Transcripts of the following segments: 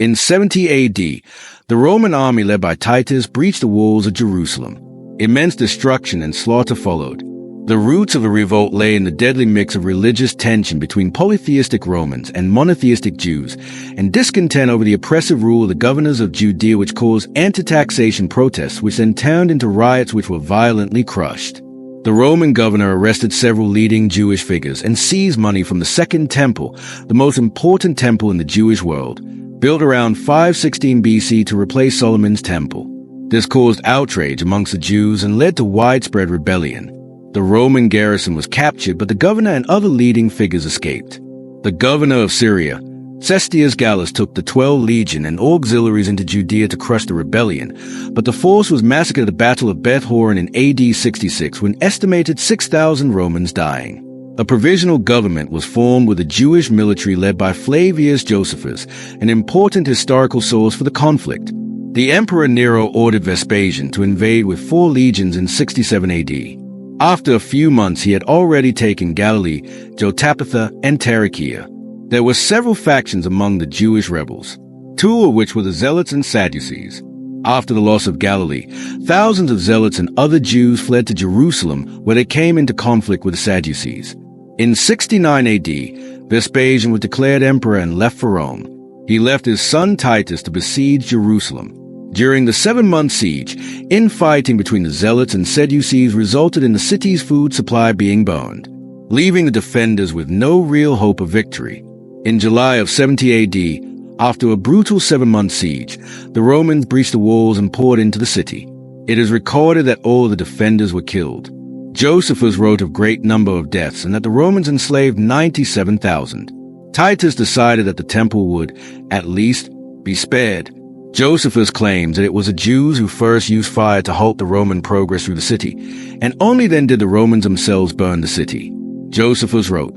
In 70 AD, the Roman army led by Titus breached the walls of Jerusalem. Immense destruction and slaughter followed. The roots of the revolt lay in the deadly mix of religious tension between polytheistic Romans and monotheistic Jews, and discontent over the oppressive rule of the governors of Judea, which caused anti-taxation protests, which then turned into riots which were violently crushed. The Roman governor arrested several leading Jewish figures and seized money from the Second Temple, the most important temple in the Jewish world, built around 516 BC to replace Solomon's temple. This caused outrage amongst the Jews and led to widespread rebellion. The Roman garrison was captured, but the governor and other leading figures escaped. The governor of Syria, Cestius Gallus, took the 12 legion and auxiliaries into Judea to crush the rebellion, but the force was massacred at the Battle of Beth Horon in AD 66, when estimated 6,000 Romans dying. A provisional government was formed with a Jewish military led by Flavius Josephus, an important historical source for the conflict. The Emperor Nero ordered Vespasian to invade with 4 legions in 67 AD. After a few months, he had already taken Galilee, Jotapatha, and Tarichaea. There were several factions among the Jewish rebels, 2 of which were the Zealots and Sadducees. After the loss of Galilee, thousands of Zealots and other Jews fled to Jerusalem, where they came into conflict with the Sadducees. In 69 AD, Vespasian was declared emperor and left for Rome. He left his son Titus to besiege Jerusalem. During the 7-month siege, infighting between the Zealots and Sadducees resulted in the city's food supply being burned, leaving the defenders with no real hope of victory. In July of 70 AD, after a brutal 7-month siege, the Romans breached the walls and poured into the city. It is recorded that all the defenders were killed. Josephus wrote of great number of deaths and that the Romans enslaved 97,000. Titus decided that the temple would, at least, be spared. Josephus claims that it was the Jews who first used fire to halt the Roman progress through the city, and only then did the Romans themselves burn the city. Josephus wrote,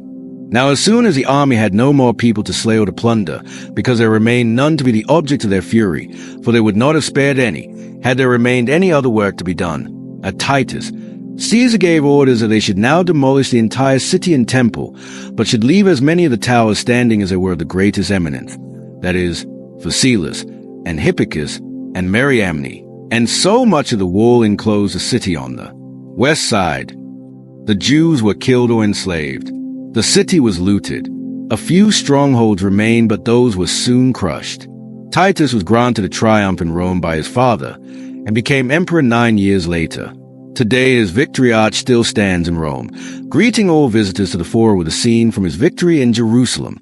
"Now as soon as the army had no more people to slay or to plunder, because there remained none to be the object of their fury, for they would not have spared any, had there remained any other work to be done, at Titus, Caesar gave orders that they should now demolish the entire city and temple, but should leave as many of the towers standing as they were of the greatest eminence, that is, Phasaelus, and Hippicus, and Mariamne, and so much of the wall enclosed the city on the west side. The Jews were killed or enslaved. The city was looted. A few strongholds remained, but those were soon crushed. Titus was granted a triumph in Rome by his father, and became emperor 9 years later. Today his victory arch still stands in Rome, greeting all visitors to the forum with a scene from his victory in Jerusalem.